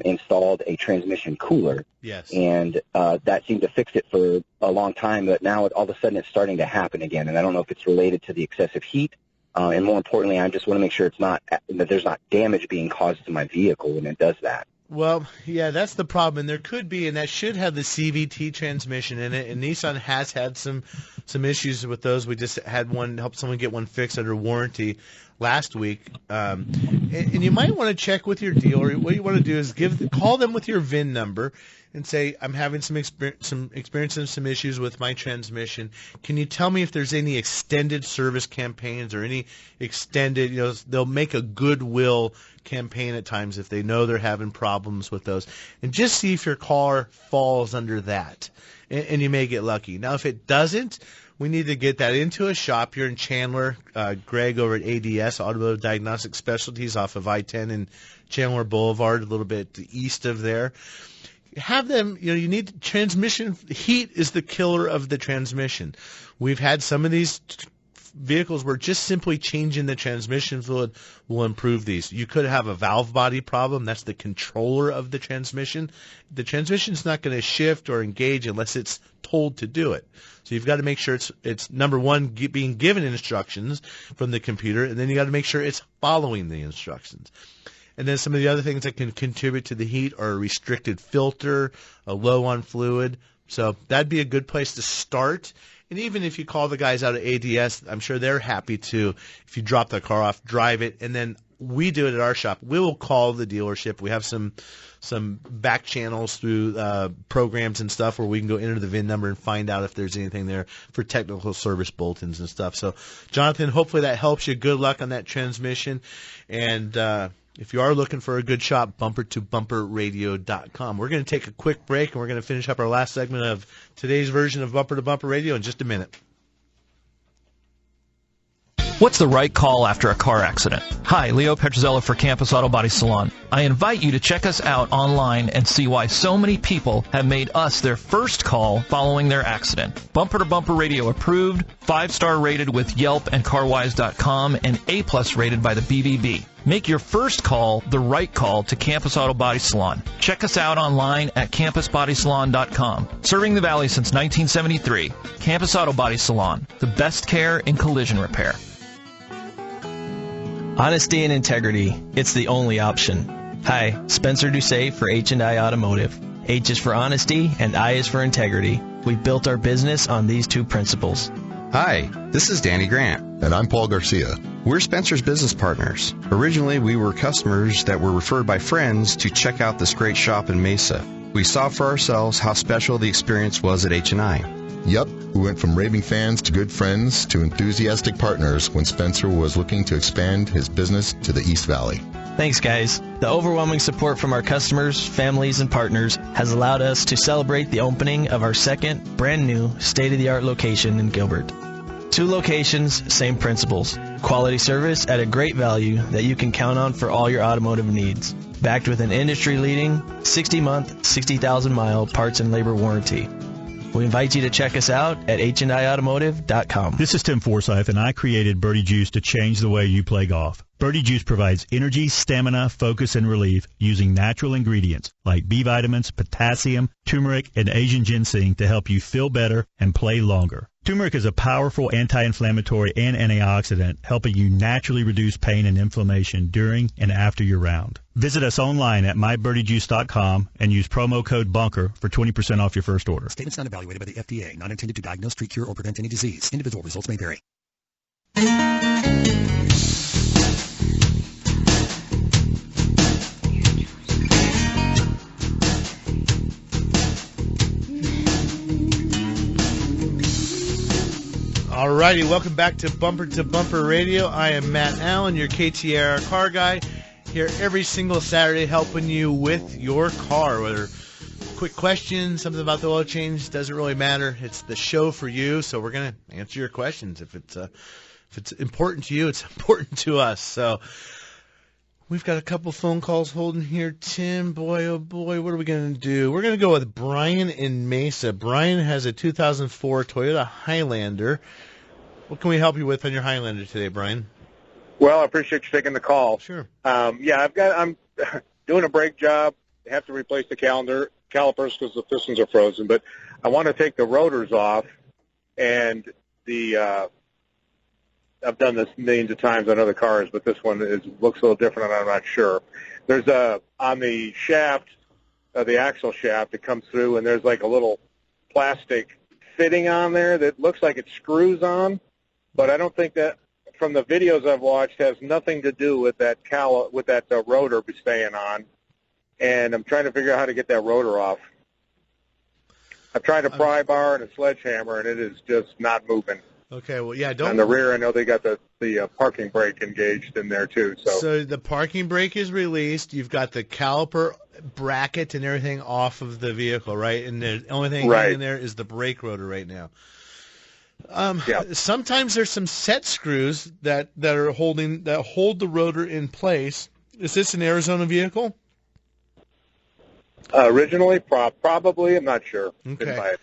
installed a transmission cooler. Yes. And that seemed to fix it for a long time, but now all of a sudden it's starting to happen again, and I don't know if it's related to the excessive heat, and more importantly, I just want to make sure that there's not damage being caused to my vehicle when it does that. Well, yeah, that's the problem. And there could be, and that should have the CVT transmission in it. And Nissan has had some issues with those. We just had one, helped someone get one fixed under warranty last week. And you might want to check with your dealer. What you want to do is call them with your VIN number and say, I'm having some experiencing some issues with my transmission. Can you tell me if there's any extended service campaigns or any extended, they'll make a goodwill campaign at times if they know they're having problems with those. And just see if your car falls under that. And you may get lucky. Now, if it doesn't, we need to get that into a shop here in Chandler. Greg over at ADS, Automotive Diagnostic Specialties, off of I-10 and Chandler Boulevard, a little bit east of there. Have them, you need transmission. Heat is the killer of the transmission. We've had some of these vehicles where just simply changing the transmission fluid will improve these. You could have a valve body problem. That's the controller of the transmission. The transmission's not going to shift or engage unless it's told to do it. So you've got to make sure it's number one, being given instructions from the computer, and then you got to make sure it's following the instructions. And then some of the other things that can contribute to the heat are a restricted filter, a low on fluid. So that'd be a good place to start. And even if you call the guys out at ADS, I'm sure they're happy to, if you drop the car off, drive it, and then we do it at our shop. We will call the dealership. We have some back channels through programs and stuff where we can go enter the VIN number and find out if there's anything there for technical service bulletins and stuff. So, Jonathan, hopefully that helps you. Good luck on that transmission. And if you are looking for a good shop, bumpertobumperradio.com. We're going to take a quick break, and we're going to finish up our last segment of today's version of Bumper to Bumper Radio in just a minute. What's the right call after a car accident? Hi, Leo Petrozello for Campus Auto Body Salon. I invite you to check us out online and see why so many people have made us their first call following their accident. Bumper to Bumper Radio approved, 5-star rated with Yelp and CarWise.com, and A+ rated by the BBB. Make your first call the right call to Campus Auto Body Salon. Check us out online at campusbodysalon.com. Serving the Valley since 1973, Campus Auto Body Salon, the best care in collision repair. Honesty and integrity, it's the only option. Hi, Spencer Doucet for H&I Automotive. H is for honesty and I is for integrity. We built our business on these two principles. Hi, this is Danny Grant. And I'm Paul Garcia. We're Spencer's business partners. Originally, we were customers that were referred by friends to check out this great shop in Mesa. We saw for ourselves how special the experience was at H&I. Yep, we went from raving fans to good friends to enthusiastic partners when Spencer was looking to expand his business to the East Valley. Thanks, guys. The overwhelming support from our customers, families, and partners has allowed us to celebrate the opening of our second, brand new, state-of-the-art location in Gilbert. 2 locations, same principles. Quality service at a great value that you can count on for all your automotive needs. Backed with an industry-leading 60-month, 60,000-mile parts and labor warranty. We invite you to check us out at HNIAutomotive.com. This is Tim Forsyth, and I created Birdie Juice to change the way you play golf. Birdie Juice provides energy, stamina, focus, and relief using natural ingredients like B vitamins, potassium, turmeric, and Asian ginseng to help you feel better and play longer. Turmeric is a powerful anti-inflammatory and antioxidant, helping you naturally reduce pain and inflammation during and after your round. Visit us online at mybirdiejuice.com and use promo code BUNKER for 20% off your first order. Statements not evaluated by the FDA, not intended to diagnose, treat, cure, or prevent any disease. Individual results may vary. Alrighty, welcome back to Bumper Radio. I am Matt Allen, your KTAR car guy, here every single Saturday helping you with your car. Whether quick questions, something about the oil change, doesn't really matter. It's the show for you, so we're going to answer your questions. If it's important to you, it's important to us. So we've got a couple phone calls holding here. Tim, boy, oh boy, what are we going to do? We're going to go with Brian in Mesa. Brian has a 2004 Toyota Highlander. What can we help you with on your Highlander today, Brian? Well, I appreciate you taking the call. Sure. I'm doing a brake job. I have to replace the calipers because the pistons are frozen, but I want to take the rotors off, and the I've done this millions of times on other cars, but this one looks a little different, and I'm not sure. There's on the shaft, the axle shaft, it comes through, and there's like a little plastic fitting on there that looks like it screws on, but I don't think that, from the videos I've watched, has nothing to do with that rotor staying on, and I'm trying to figure out how to get that rotor off. I've tried a pry bar and a sledgehammer, and it is just not moving. Okay, well, yeah, On the rear, I know they got the parking brake engaged in there, too. So the parking brake is released. You've got the caliper bracket and everything off of the vehicle, right? And the only thing in there is the brake rotor right now. Sometimes there's some set screws that hold the rotor in place. Is this an Arizona vehicle? Originally, probably. I'm not sure. Okay.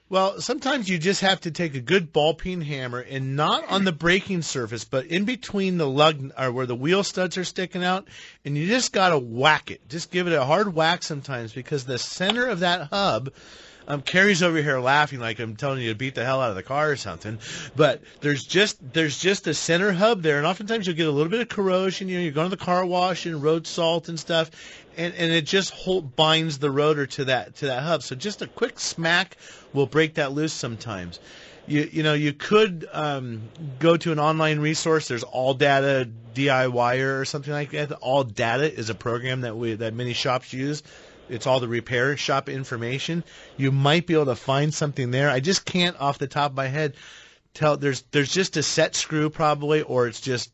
Well, sometimes you just have to take a good ball-peen hammer, and not on the braking surface, but in between the lug, or where the wheel studs are sticking out, and you just got to whack it. Just give it a hard whack sometimes, because the center of that hub, Carrie's over here laughing like I'm telling you to beat the hell out of the car or something. But there's just a center hub there, and oftentimes you'll get a little bit of corrosion. You know, you're going to the car wash and road salt and stuff, and it just binds the rotor to that hub. So just a quick smack will break that loose sometimes. You could go to an online resource. There's All Data DIYer or something like that. All Data is a program that many shops use. It's all the repair shop information. You might be able to find something there. I just can't off the top of my head tell. There's just a set screw probably, or it's just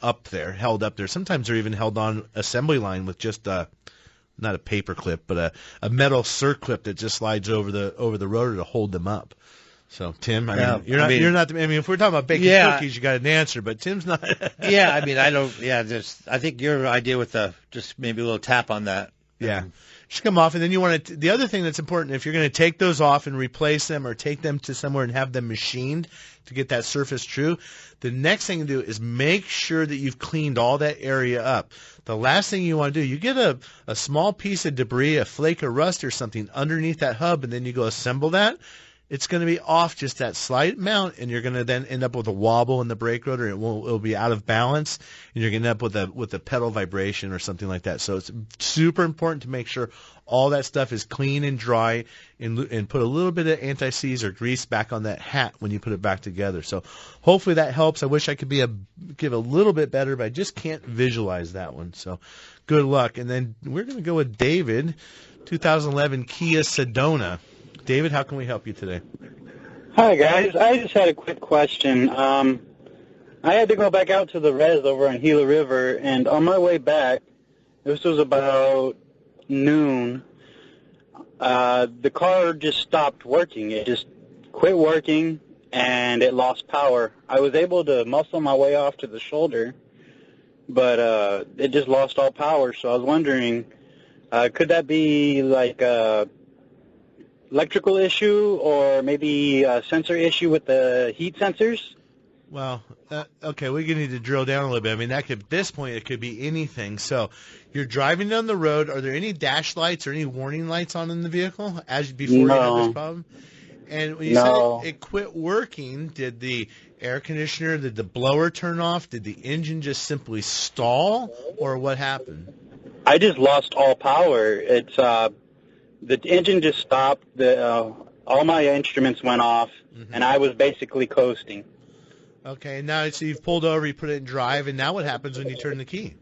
up there, held up there. Sometimes they're even held on assembly line with just not a paper clip, but a metal circlip that just slides over the rotor to hold them up. So Tim, you're not. If we're talking about baking cookies, you got an answer, but Tim's not. I don't. Yeah, I think your idea with just maybe a little tap on that. Yeah. Just come off, and then you want to. The other thing that's important, if you're going to take those off and replace them, or take them to somewhere and have them machined to get that surface true, the next thing to do is make sure that you've cleaned all that area up. The last thing you want to do, you get a small piece of debris, a flake of rust or something underneath that hub, and then you go assemble that. It's going to be off just that slight amount, and you're going to then end up with a wobble in the brake rotor. It'll be out of balance, and you're going to end up with a pedal vibration or something like that. So it's super important to make sure all that stuff is clean and dry, and put a little bit of anti-seize or grease back on that hat when you put it back together. So hopefully that helps. I wish I could give a little bit better, but I just can't visualize that one. So good luck. And then we're going to go with David, 2011 Kia Sedona. David, how can we help you today? Hi, guys. I just had a quick question. I had to go back out to the res over on Gila River, and on my way back, this was about noon, the car just stopped working. It just quit working, and it lost power. I was able to muscle my way off to the shoulder, but it just lost all power. So I was wondering, could that be like a electrical issue, or maybe a sensor issue with the heat sensors? Well, okay, we need to drill down a little bit. I mean, at this point, it could be anything. So you're driving down the road. Are there any dash lights or any warning lights on in the vehicle before you had this problem? And when you said it quit working, did the air conditioner, did the blower turn off? Did the engine just simply stall, or what happened? I just lost all power. It's the engine just stopped. All my instruments went off, and I was basically coasting. Okay, now so you've pulled over, you put it in drive, and now what happens when you turn the key?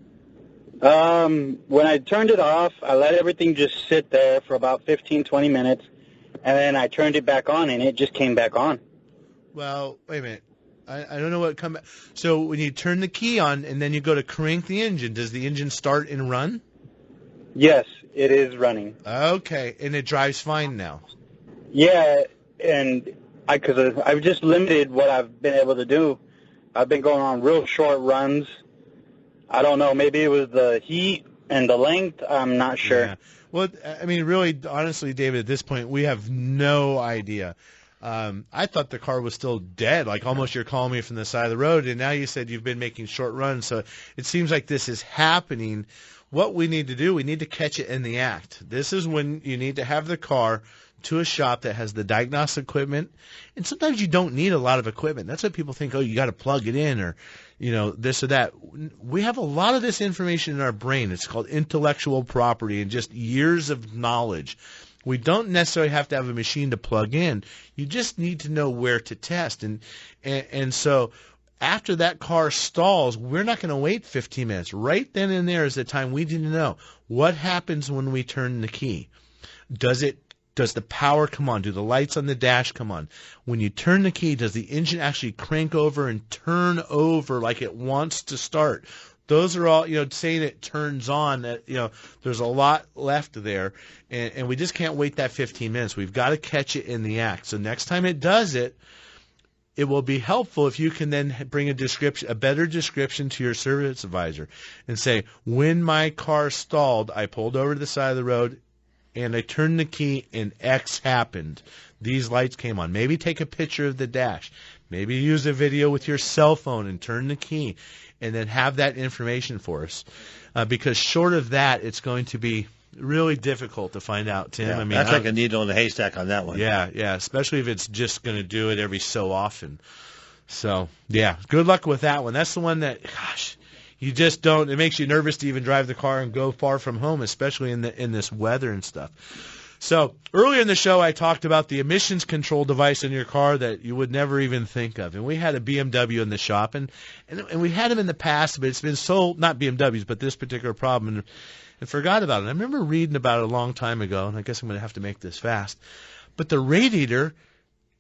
When I turned it off, I let everything just sit there for about 15, 20 minutes, and then I turned it back on, and it just came back on. Well, wait a minute. I don't know what come back. So when you turn the key on and then you go to crank the engine, does the engine start and run? Yes, it is running. Okay, and it drives fine now. Yeah, and because I've just limited what I've been able to do. I've been going on real short runs. I don't know, maybe it was the heat and the length. I'm not sure. Yeah. Well, I mean, really, honestly, David, at this point, we have no idea. I thought the car was still dead, like almost you're calling me from the side of the road, and now you said you've been making short runs. So it seems like this is happening. What we need to do, we need to catch it in the act. This is when you need to have the car to a shop that has the diagnostic equipment. And sometimes you don't need a lot of equipment. That's what people think, oh, you got to plug it in or, this or that. We have a lot of this information in our brain. It's called intellectual property and just years of knowledge. We don't necessarily have to have a machine to plug in. You just need to know where to test. And so after that car stalls, we're not going to wait 15 minutes. Right then and there is the time we need to know what happens when we turn the key. Does the power come on? Do the lights on the dash come on? When you turn the key, does the engine actually crank over and turn over like it wants to start? Those are all, saying it turns on, there's a lot left there, and we just can't wait that 15 minutes. We've got to catch it in the act. So next time it does it, it will be helpful if you can then bring a better description to your service advisor and say, when my car stalled, I pulled over to the side of the road and I turned the key and X happened. These lights came on. Maybe take a picture of the dash. Maybe use a video with your cell phone and turn the key and then have that information for us. Because short of that, it's going to be really difficult to find out, Tim. Yeah, I mean, that's like a needle in the haystack on that one. Yeah, especially if it's just going to do it every so often. So, yeah, good luck with that one. That's the one that, gosh, you just don't. It makes you nervous to even drive the car and go far from home, especially in this weather and stuff. So earlier in the show, I talked about the emissions control device in your car that you would never even think of. And we had a BMW in the shop, and we had them in the past, but it's been so, not BMWs, but this particular problem, and forgot about it. I remember reading about it a long time ago, and I guess I'm going to have to make this fast. But the radiator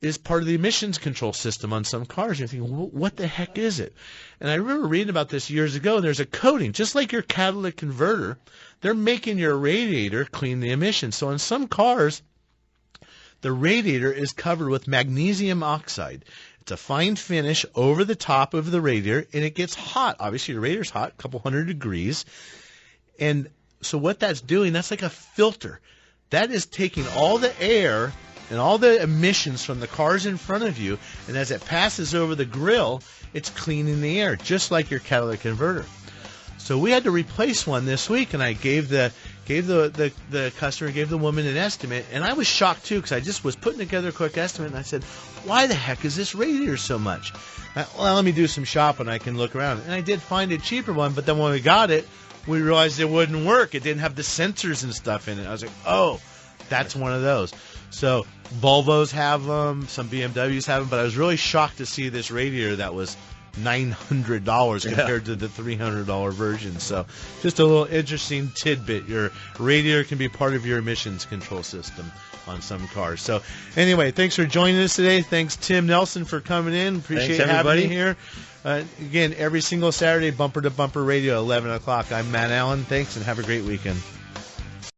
is part of the emissions control system on some cars. You're thinking, what the heck is it? And I remember reading about this years ago, and there's a coating, just like your catalytic converter. They're making your radiator clean the emissions. So in some cars, the radiator is covered with magnesium oxide. It's a fine finish over the top of the radiator, and it gets hot. Obviously, your radiator's hot, a couple hundred degrees. And so what that's doing, that's like a filter. That is taking all the air and all the emissions from the cars in front of you, and as it passes over the grill, it's cleaning the air, just like your catalytic converter. So we had to replace one this week, and I gave the customer, gave the woman an estimate, and I was shocked too, because I just was putting together a quick estimate, and I said, why the heck is this radiator so much? Well, let me do some shopping, I can look around. And I did find a cheaper one, but then when we got it, we realized it wouldn't work. It didn't have the sensors and stuff in it. I was like, oh, that's one of those. So Volvos have them, some BMWs have them, but I was really shocked to see this radiator that was $900 compared to the $300 version. So just a little interesting tidbit. Your radiator can be part of your emissions control system on some cars. So anyway, thanks for joining us today. Thanks, Tim Nelson, for coming in. Appreciate having you here. Again, every single Saturday, Bumper to Bumper Radio, 11 o'clock. I'm Matt Allen. Thanks, and have a great weekend.